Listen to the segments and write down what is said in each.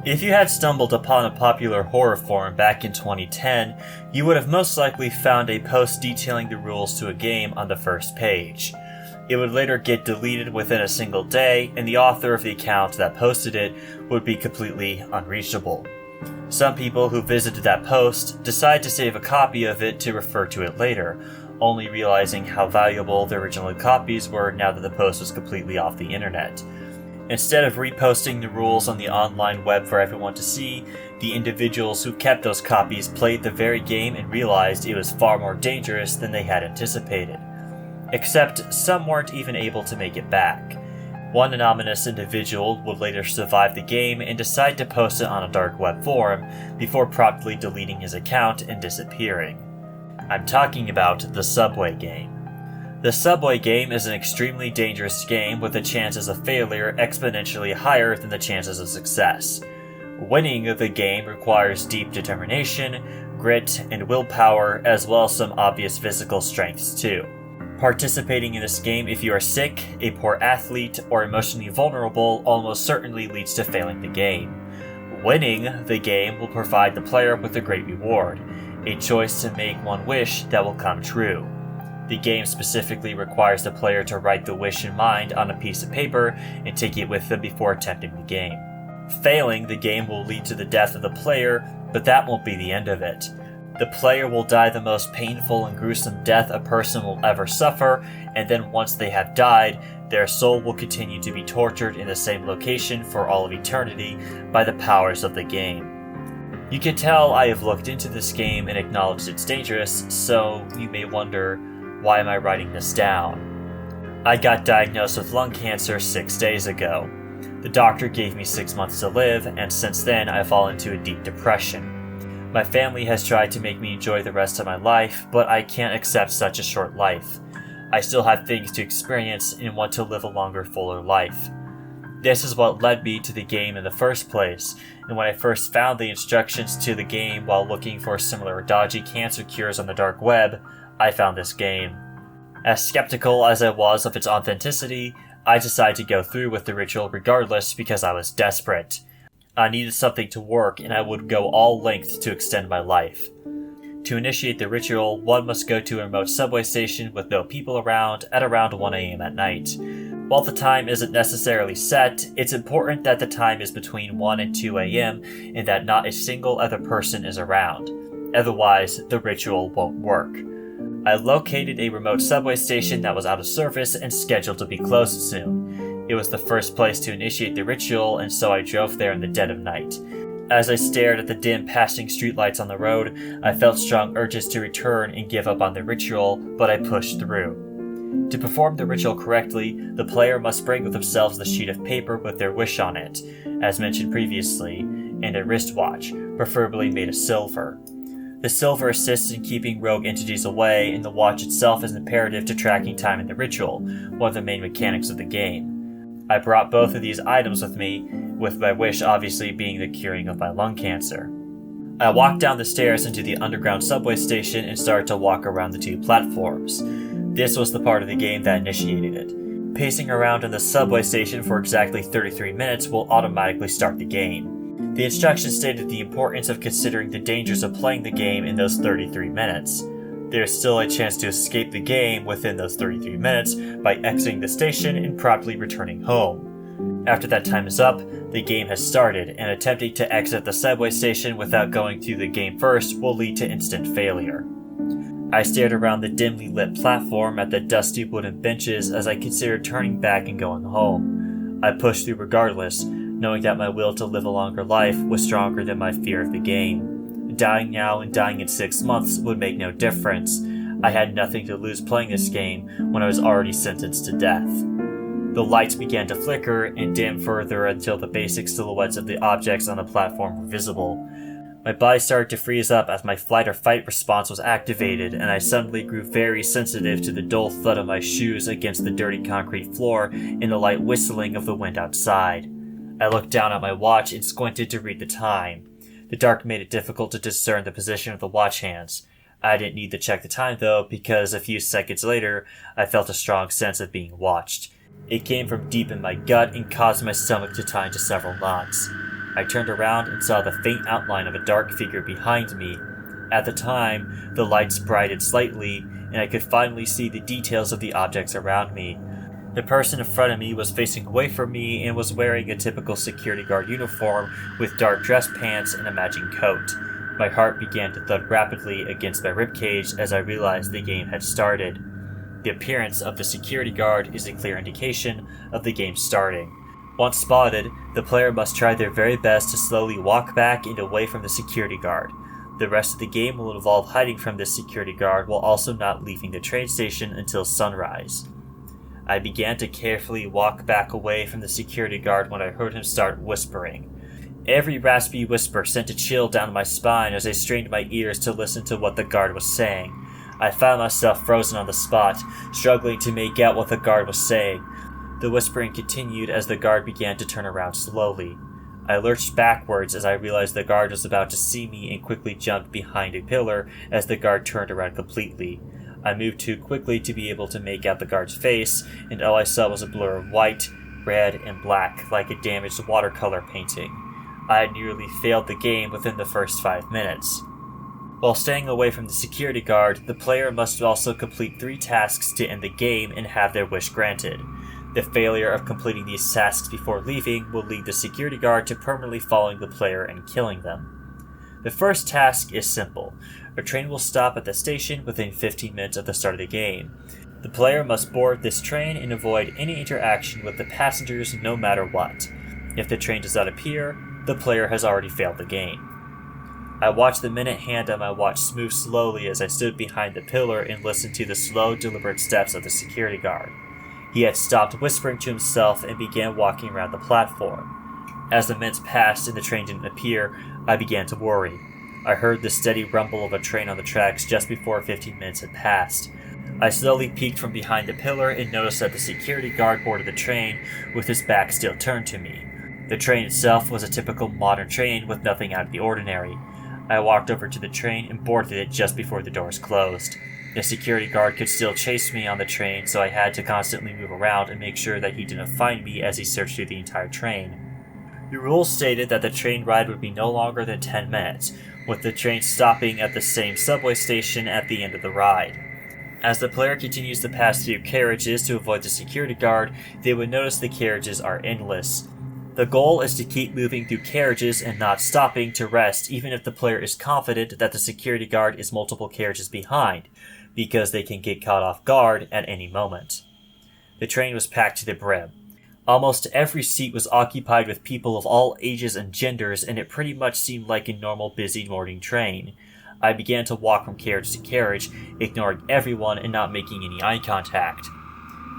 If you had stumbled upon a popular horror forum back in 2010, you would have most likely found a post detailing the rules to a game on the first page. It would later get deleted within a single day, and the author of the account that posted it would be completely unreachable. Some people who visited that post decide to save a copy of it to refer to it later, only realizing how valuable the original copies were now that the post was completely off the internet. Instead of reposting the rules on the online web for everyone to see, the individuals who kept those copies played the very game and realized it was far more dangerous than they had anticipated. Except some weren't even able to make it back. One anonymous individual would later survive the game and decide to post it on a dark web forum before promptly deleting his account and disappearing. I'm talking about the Subway game. The Subway game is an extremely dangerous game with the chances of failure exponentially higher than the chances of success. Winning the game requires deep determination, grit, and willpower, as well as some obvious physical strengths too. Participating in this game if you are sick, a poor athlete, or emotionally vulnerable almost certainly leads to failing the game. Winning the game will provide the player with a great reward, a choice to make one wish that will come true. The game specifically requires the player to write the wish in mind on a piece of paper and take it with them before attempting the game. Failing the game will lead to the death of the player, but that won't be the end of it. The player will die the most painful and gruesome death a person will ever suffer, and then once they have died, their soul will continue to be tortured in the same location for all of eternity by the powers of the game. You can tell I have looked into this game and acknowledged it's dangerous, so you may wonder, why am I writing this down? I got diagnosed with lung cancer 6 days ago. The doctor gave me 6 months to live, and since then I've fallen into a deep depression. My family has tried to make me enjoy the rest of my life, but I can't accept such a short life. I still have things to experience and want to live a longer, fuller life. This is what led me to the game in the first place, and when I first found the instructions to the game while looking for similar dodgy cancer cures on the dark web, I found this game. As skeptical as I was of its authenticity, I decided to go through with the ritual regardless because I was desperate. I needed something to work, and I would go all lengths to extend my life. To initiate the ritual, one must go to a remote subway station with no people around at around 1 a.m. at night. While the time isn't necessarily set, it's important that the time is between 1 and 2 a.m. and that not a single other person is around. Otherwise, the ritual won't work. I located a remote subway station that was out of service and scheduled to be closed soon. It was the first place to initiate the ritual, and so I drove there in the dead of night. As I stared at the dim passing streetlights on the road, I felt strong urges to return and give up on the ritual, but I pushed through. To perform the ritual correctly, the player must bring with themselves the sheet of paper with their wish on it, as mentioned previously, and a wristwatch, preferably made of silver. The silver assists in keeping rogue entities away, and the watch itself is imperative to tracking time in the ritual, one of the main mechanics of the game. I brought both of these items with me, with my wish obviously being the curing of my lung cancer. I walked down the stairs into the underground subway station and started to walk around the 2 platforms. This was the part of the game that initiated it. Pacing around in the subway station for exactly 33 minutes will automatically start the game. The instructions stated the importance of considering the dangers of playing the game in those 33 minutes. There is still a chance to escape the game within those 33 minutes by exiting the station and promptly returning home. After that time is up, the game has started, and attempting to exit the subway station without going through the game first will lead to instant failure. I stared around the dimly lit platform at the dusty wooden benches as I considered turning back and going home. I pushed through regardless, knowing that my will to live a longer life was stronger than my fear of the game. Dying now and dying in 6 months would make no difference. I had nothing to lose playing this game when I was already sentenced to death. The lights began to flicker and dim further until the basic silhouettes of the objects on the platform were visible. My body started to freeze up as my flight or fight response was activated, and I suddenly grew very sensitive to the dull thud of my shoes against the dirty concrete floor and the light whistling of the wind outside. I looked down at my watch and squinted to read the time. The dark made it difficult to discern the position of the watch hands. I didn't need to check the time though, because a few seconds later, I felt a strong sense of being watched. It came from deep in my gut and caused my stomach to tie into several knots. I turned around and saw the faint outline of a dark figure behind me. At the time, the lights brightened slightly, and I could finally see the details of the objects around me. The person in front of me was facing away from me and was wearing a typical security guard uniform with dark dress pants and a matching coat. My heart began to thud rapidly against my ribcage as I realized the game had started. The appearance of the security guard is a clear indication of the game starting. Once spotted, the player must try their very best to slowly walk back and away from the security guard. The rest of the game will involve hiding from this security guard while also not leaving the train station until sunrise. I began to carefully walk back away from the security guard when I heard him start whispering. Every raspy whisper sent a chill down my spine as I strained my ears to listen to what the guard was saying. I found myself frozen on the spot, struggling to make out what the guard was saying. The whispering continued as the guard began to turn around slowly. I lurched backwards as I realized the guard was about to see me and quickly jumped behind a pillar as the guard turned around completely. I moved too quickly to be able to make out the guard's face, and all I saw was a blur of white, red, and black like a damaged watercolor painting. I had nearly failed the game within the first 5 minutes. While staying away from the security guard, the player must also complete 3 tasks to end the game and have their wish granted. The failure of completing these tasks before leaving will lead the security guard to permanently following the player and killing them. The first task is simple. A train will stop at the station within 15 minutes of the start of the game. The player must board this train and avoid any interaction with the passengers no matter what. If the train does not appear, the player has already failed the game. I watched the minute hand on my watch move slowly as I stood behind the pillar and listened to the slow, deliberate steps of the security guard. He had stopped whispering to himself and began walking around the platform. As the minutes passed and the train didn't appear, I began to worry. I heard the steady rumble of a train on the tracks just before 15 minutes had passed. I slowly peeked from behind the pillar and noticed that the security guard boarded the train with his back still turned to me. The train itself was a typical modern train with nothing out of the ordinary. I walked over to the train and boarded it just before the doors closed. The security guard could still chase me on the train, so I had to constantly move around and make sure that he didn't find me as he searched through the entire train. The rules stated that the train ride would be no longer than 10 minutes, with the train stopping at the same subway station at the end of the ride. As the player continues to pass through carriages to avoid the security guard, they would notice the carriages are endless. The goal is to keep moving through carriages and not stopping to rest even if the player is confident that the security guard is multiple carriages behind, because they can get caught off guard at any moment. The train was packed to the brim. Almost every seat was occupied with people of all ages and genders, and it pretty much seemed like a normal busy morning train. I began to walk from carriage to carriage, ignoring everyone and not making any eye contact.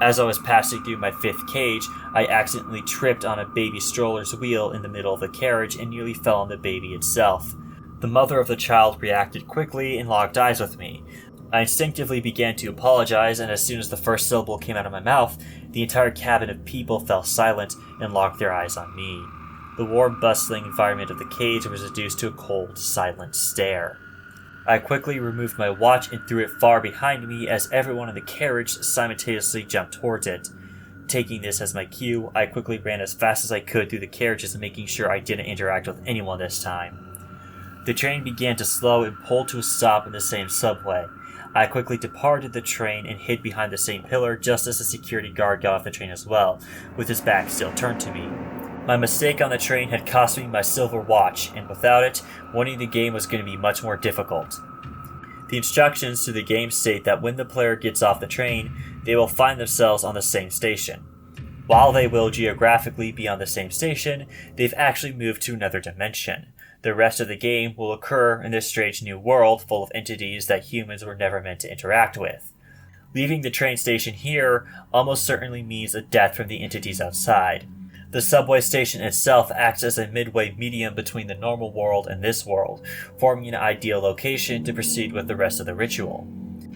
As I was passing through my 5th cage, I accidentally tripped on a baby stroller's wheel in the middle of the carriage and nearly fell on the baby itself. The mother of the child reacted quickly and locked eyes with me. I instinctively began to apologize, and as soon as the first syllable came out of my mouth, the entire cabin of people fell silent and locked their eyes on me. The warm, bustling environment of the cage was reduced to a cold, silent stare. I quickly removed my watch and threw it far behind me as everyone in the carriage simultaneously jumped towards it. Taking this as my cue, I quickly ran as fast as I could through the carriages, making sure I didn't interact with anyone this time. The train began to slow and pull to a stop in the same subway. I quickly departed the train and hid behind the same pillar just as the security guard got off the train as well, with his back still turned to me. My mistake on the train had cost me my silver watch, and without it, winning the game was going to be much more difficult. The instructions to the game state that when the player gets off the train, they will find themselves on the same station. While they will geographically be on the same station, they've actually moved to another dimension. The rest of the game will occur in this strange new world full of entities that humans were never meant to interact with. Leaving the train station here almost certainly means a death from the entities outside. The subway station itself acts as a midway medium between the normal world and this world, forming an ideal location to proceed with the rest of the ritual.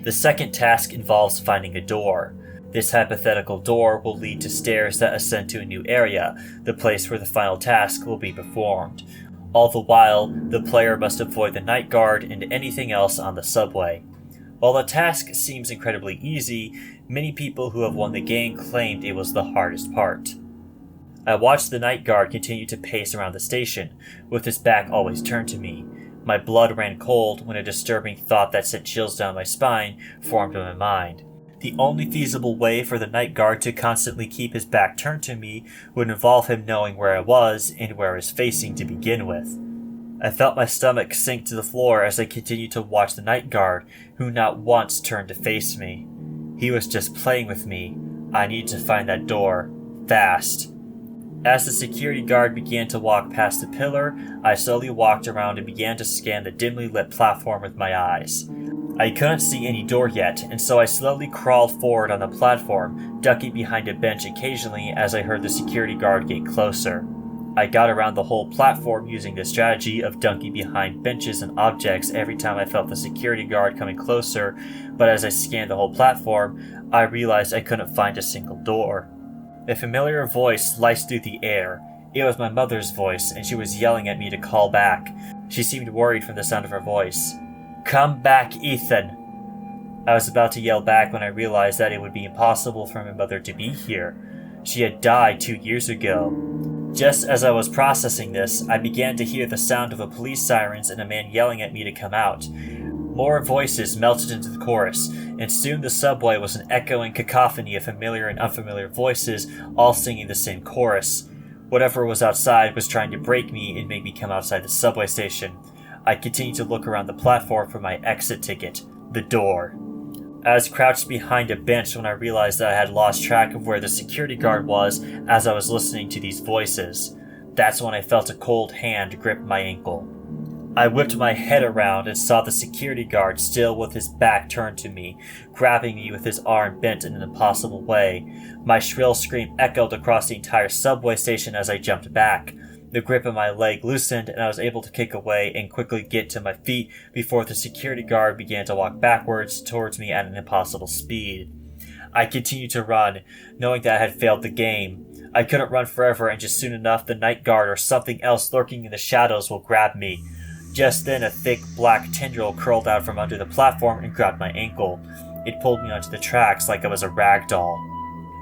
The second task involves finding a door. This hypothetical door will lead to stairs that ascend to a new area, the place where the final task will be performed. All the while, the player must avoid the night guard and anything else on the subway. While the task seems incredibly easy, many people who have won the game claimed it was the hardest part. I watched the night guard continue to pace around the station, with his back always turned to me. My blood ran cold when a disturbing thought that sent chills down my spine formed in my mind. The only feasible way for the night guard to constantly keep his back turned to me would involve him knowing where I was and where I was facing to begin with. I felt my stomach sink to the floor as I continued to watch the night guard, who not once turned to face me. He was just playing with me. I needed to find that door. Fast. As the security guard began to walk past the pillar, I slowly walked around and began to scan the dimly lit platform with my eyes. I couldn't see any door yet, and so I slowly crawled forward on the platform, ducking behind a bench occasionally as I heard the security guard get closer. I got around the whole platform using the strategy of ducking behind benches and objects every time I felt the security guard coming closer, but as I scanned the whole platform, I realized I couldn't find a single door. A familiar voice sliced through the air. It was my mother's voice, and she was yelling at me to call back. She seemed worried from the sound of her voice. "Come back, Ethan!" I was about to yell back when I realized that it would be impossible for my mother to be here. She had died 2 years ago. Just as I was processing this, I began to hear the sound of a police sirens and a man yelling at me to come out. More voices melted into the chorus, and soon the subway was an echoing cacophony of familiar and unfamiliar voices, all singing the same chorus. Whatever was outside was trying to break me and make me come outside the subway station. I continued to look around the platform for my exit ticket, the door. I was crouched behind a bench when I realized that I had lost track of where the security guard was as I was listening to these voices. That's when I felt a cold hand grip my ankle. I whipped my head around and saw the security guard still with his back turned to me, grabbing me with his arm bent in an impossible way. My shrill scream echoed across the entire subway station as I jumped back. The grip of my leg loosened and I was able to kick away and quickly get to my feet before the security guard began to walk backwards towards me at an impossible speed. I continued to run, knowing that I had failed the game. I couldn't run forever, and just soon enough the night guard or something else lurking in the shadows will grab me. Just then a thick black tendril curled out from under the platform and grabbed my ankle. It pulled me onto the tracks like I was a rag doll.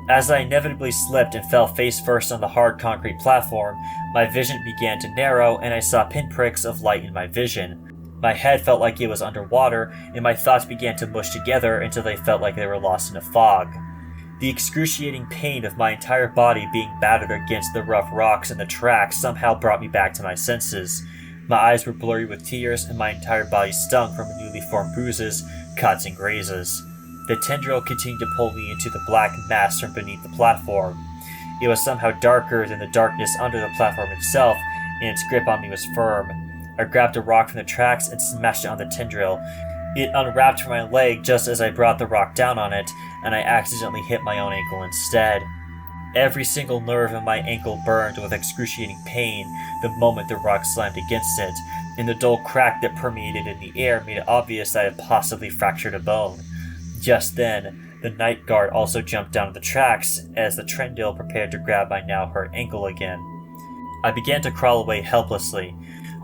As I inevitably slipped and fell face first on the hard concrete platform, my vision began to narrow and I saw pinpricks of light in my vision. My head felt like it was underwater, and my thoughts began to mush together until they felt like they were lost in a fog. The excruciating pain of my entire body being battered against the rough rocks and the tracks somehow brought me back to my senses. My eyes were blurry with tears, and my entire body stung from newly formed bruises, cuts, and grazes. The tendril continued to pull me into the black mass from beneath the platform. It was somehow darker than the darkness under the platform itself, and its grip on me was firm. I grabbed a rock from the tracks and smashed it on the tendril. It unwrapped from my leg just as I brought the rock down on it, and I accidentally hit my own ankle instead. Every single nerve in my ankle burned with excruciating pain the moment the rock slammed against it, and the dull crack that permeated in the air made it obvious that I had possibly fractured a bone. Just then, the night guard also jumped down the tracks as the tendril prepared to grab my now hurt ankle again. I began to crawl away helplessly.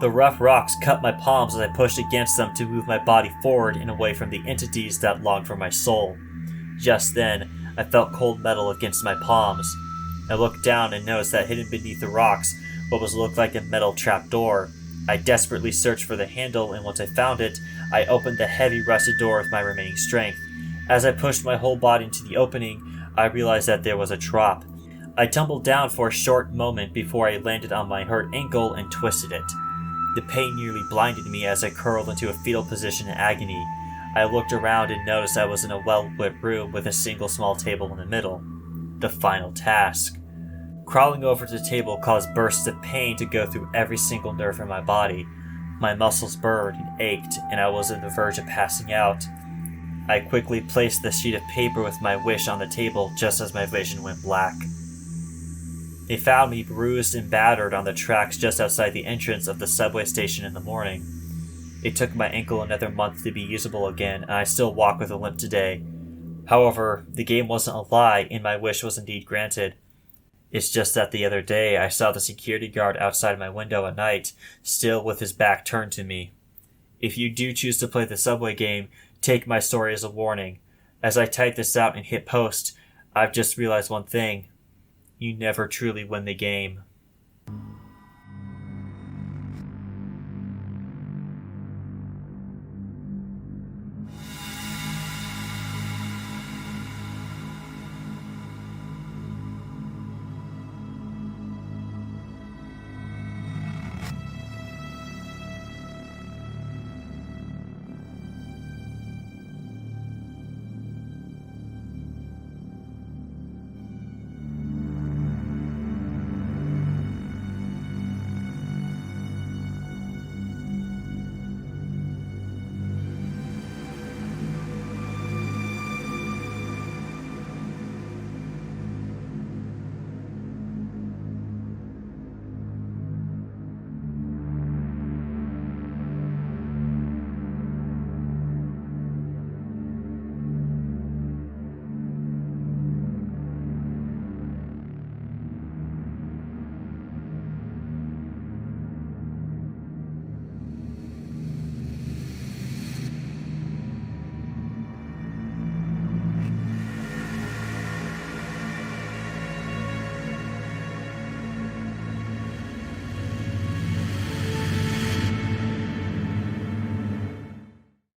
The rough rocks cut my palms as I pushed against them to move my body forward and away from the entities that longed for my soul. Just then, I felt cold metal against my palms. I looked down and noticed that hidden beneath the rocks, what was looked like a metal trapdoor. I desperately searched for the handle, and once I found it, I opened the heavy rusted door with my remaining strength. As I pushed my whole body into the opening, I realized that there was a drop. I tumbled down for a short moment before I landed on my hurt ankle and twisted it. The pain nearly blinded me as I curled into a fetal position in agony. I looked around and noticed I was in a well-lit room with a single small table in the middle. The final task. Crawling over to the table caused bursts of pain to go through every single nerve in my body. My muscles burned and ached, and I was on the verge of passing out. I quickly placed the sheet of paper with my wish on the table just as my vision went black. They found me bruised and battered on the tracks just outside the entrance of the subway station in the morning. It took my ankle another month to be usable again, and I still walk with a limp today. However, the game wasn't a lie, and my wish was indeed granted. It's just that the other day I saw the security guard outside my window at night, still with his back turned to me. If you do choose to play the subway game, take my story as a warning. As I type this out and hit post, I've just realized one thing. you never truly win the game.